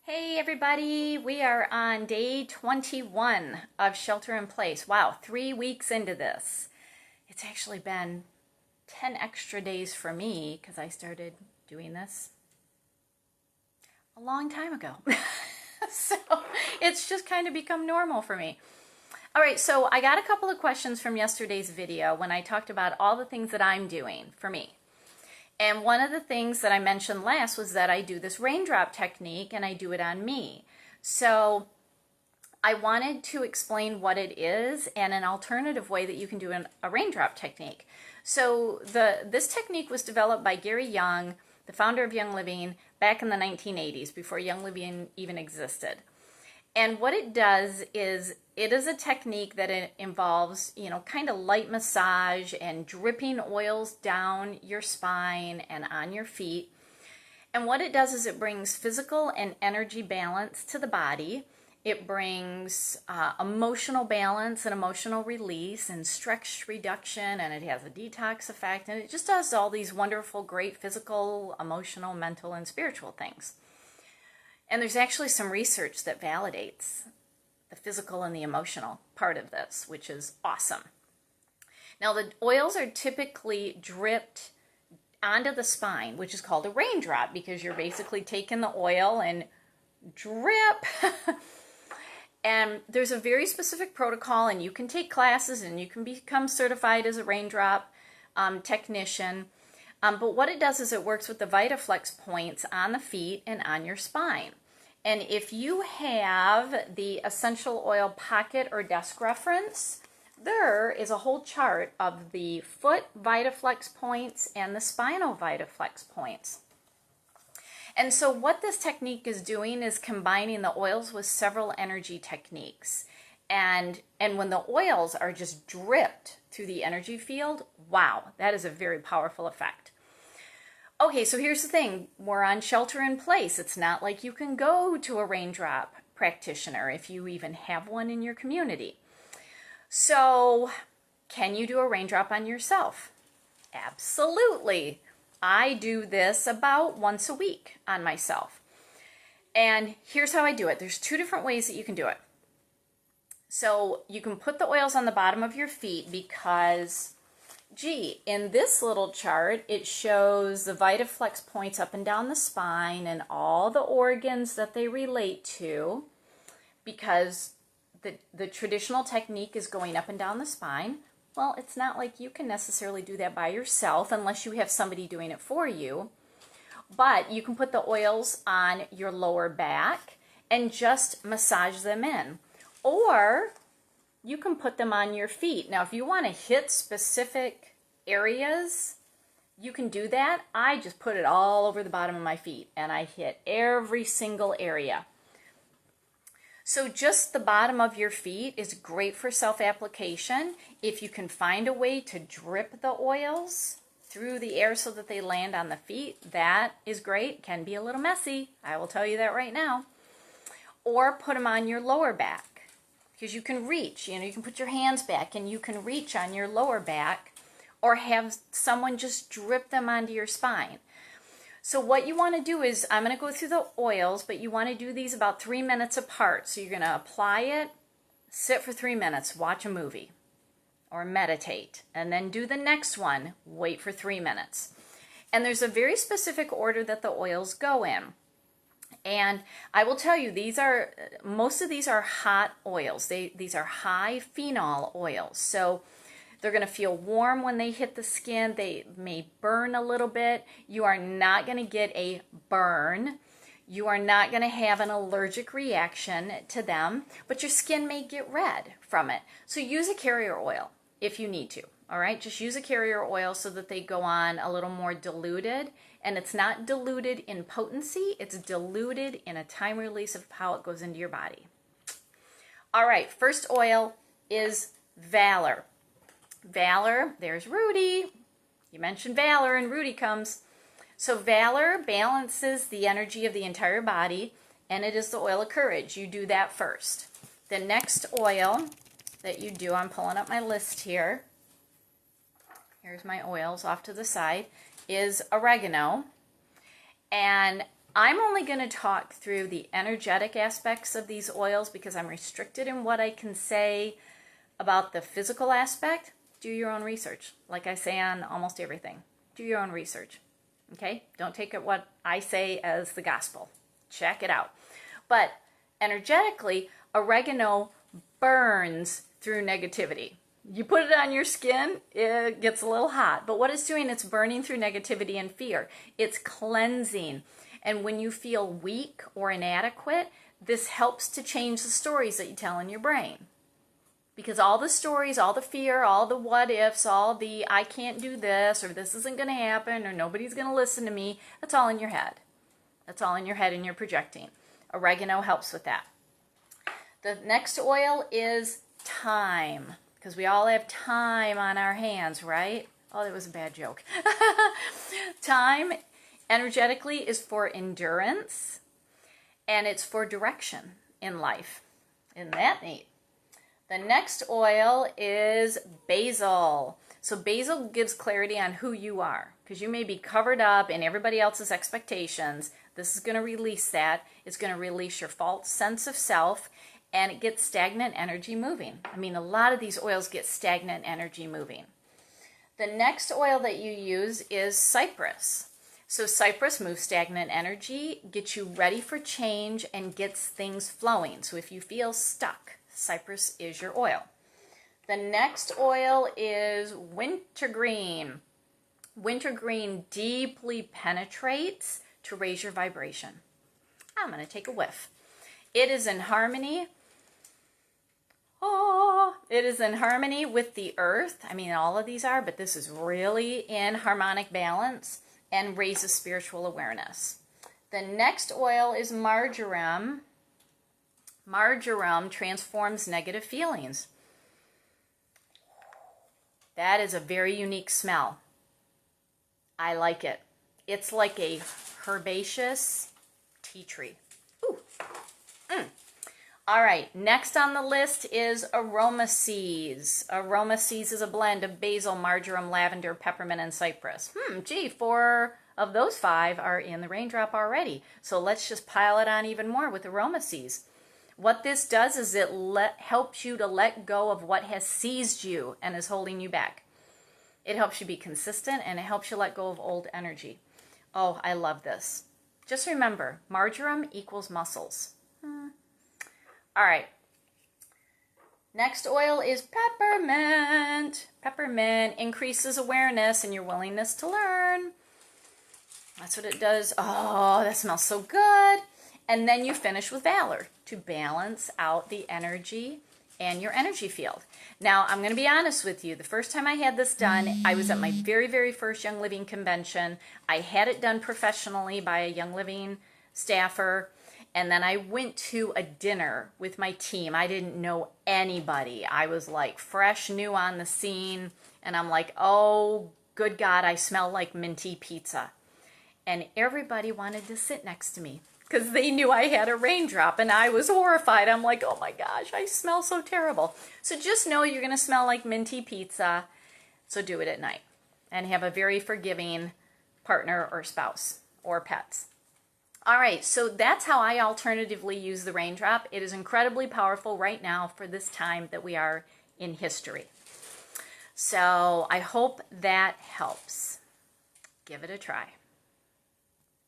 Hey everybody, we are on day 21 of Shelter in Place. Wow, 3 weeks into this. It's actually been 10 extra days for me because I started doing this a long time ago. So it's just kind of become normal for me. All right, so I got a couple of questions from yesterday's video when I talked about all the things that I'm doing for me. And one of the things that I mentioned last was that I do this raindrop technique and I do it on me. So I wanted to explain what it is and an alternative way that you can do a raindrop technique. So this technique was developed by Gary Young, the founder of Young Living, back in the 1980s, before Young Living even existed. And what it does is it is a technique that it involves, kind of light massage and dripping oils down your spine and on your feet. And what it does is it brings physical and energy balance to the body. It brings emotional balance and emotional release and stress reduction, and it has a detox effect, and it just does all these wonderful, great physical, emotional, mental, and spiritual things. And there's actually some research that validates the physical and the emotional part of this, which is awesome. Now, the oils are typically dripped onto the spine, which is called a raindrop, because you're basically taking the oil and drip. And there's a very specific protocol, and you can take classes and you can become certified as a raindrop technician. But what it does is it works with the VitaFlex points on the feet and on your spine. And if you have the essential oil pocket or desk reference, there is a whole chart of the foot VitaFlex points and the spinal VitaFlex points. And so what this technique is doing is combining the oils with several energy techniques. And when the oils are just dripped through the energy field, wow, that is a very powerful effect. Okay, so here's the thing. We're on shelter in place. It's not like you can go to a raindrop practitioner if you even have one in your community. So, can you do a raindrop on yourself? Absolutely. I do this about once a week on myself. And here's how I do it. There's 2 different ways that you can do it. So, you can put the oils on the bottom of your feet because in this little chart, it shows the VitaFlex points up and down the spine and all the organs that they relate to, because the traditional technique is going up and down the spine. Well, it's not like you can necessarily do that by yourself unless you have somebody doing it for you. But you can put the oils on your lower back and just massage them in. Or you can put them on your feet. Now, if you want to hit specific areas, you can do that. I just put it all over the bottom of my feet and I hit every single area. So just the bottom of your feet is great for self-application. If you can find a way to drip the oils through the air so that they land on the feet, that is great. Can be a little messy. I will tell you that right now. Or put them on your lower back, because you can reach, you can put your hands back and you can reach on your lower back, or have someone just drip them onto your spine. So what you want to do is, I'm going to go through the oils, but you want to do these about 3 minutes apart. So you're going to apply it, sit for 3 minutes, watch a movie, or meditate, and then do the next one, wait for 3 minutes. And there's a very specific order that the oils go in. And I will tell you, most of these are hot oils. These are high phenol oils. So they're going to feel warm when they hit the skin. They may burn a little bit. You are not going to get a burn. You are not going to have an allergic reaction to them, but your skin may get red from it. So use a carrier oil if you need to. All right, just use a carrier oil so that they go on a little more diluted. And it's not diluted in potency, it's diluted in a time release of how it goes into your body. All right, first oil is Valor. Valor, there's Rudy. You mentioned Valor and Rudy comes. So Valor balances the energy of the entire body, and it is the oil of courage. You do that first. The next oil that you do, I'm pulling up my list here. Here's my oils off to the side, is Oregano. And I'm only going to talk through the energetic aspects of these oils because I'm restricted in what I can say about the physical aspect. Do your own research. Like I say on almost everything. Do your own research. Okay? Don't take it what I say as the gospel. Check it out. But energetically, oregano burns through negativity. You put it on your skin, it gets a little hot. But what it's doing, it's burning through negativity and fear. It's cleansing. And when you feel weak or inadequate, this helps to change the stories that you tell in your brain. Because all the stories, all the fear, all the what ifs, all the I can't do this, or this isn't going to happen, or nobody's going to listen to me, that's all in your head. That's all in your head and you're projecting. Oregano helps with that. The next oil is thyme, because we all have time on our hands, right? Oh, that was a bad joke. Thyme energetically is for endurance, and it's for direction in life. Isn't that neat? The next oil is basil. So basil gives clarity on who you are, because you may be covered up in everybody else's expectations. This is going to release that. It's going to release your false sense of self, and it gets stagnant energy moving. I mean, a lot of these oils get stagnant energy moving. The next oil that you use is cypress. So cypress moves stagnant energy, gets you ready for change, and gets things flowing. So if you feel stuck, cypress is your oil. The next oil is wintergreen. Wintergreen deeply penetrates to raise your vibration. I'm going to take a whiff. It is in harmony. Oh, it is in harmony with the earth. I mean, all of these are, but this is really in harmonic balance and raises spiritual awareness. The next oil is marjoram. Marjoram transforms negative feelings. That is a very unique smell. I like it. It's like a herbaceous tea tree. Ooh. All right, next on the list is aroma seeds. Aroma seeds is a blend of basil, marjoram, lavender, peppermint, and cypress. Gee, 4 of those 5 are in the Raindrop already. So let's just pile it on even more with aroma seeds. What this does is it helps you to let go of what has seized you and is holding you back. It helps you be consistent, and it helps you let go of old energy. Oh, I love this. Just remember, marjoram equals muscles. All right. Next oil is peppermint. Peppermint increases awareness and your willingness to learn. That's what it does. Oh, that smells so good. And then you finish with Valor to balance out the energy and your energy field. Now, I'm going to be honest with you. The first time I had this done, I was at my very, very first Young Living convention. I had it done professionally by a Young Living staffer. And then I went to a dinner with my team. I didn't know anybody. I was like fresh, new on the scene. And I'm like, oh, good God, I smell like minty pizza. And everybody wanted to sit next to me because they knew I had a Raindrop, and I was horrified. I'm like, oh my gosh, I smell so terrible. So just know you're going to smell like minty pizza. So do it at night and have a very forgiving partner or spouse or pets. All right, so that's how I alternatively use the Raindrop. It is incredibly powerful right now for this time that we are in history. So I hope that helps. Give it a try.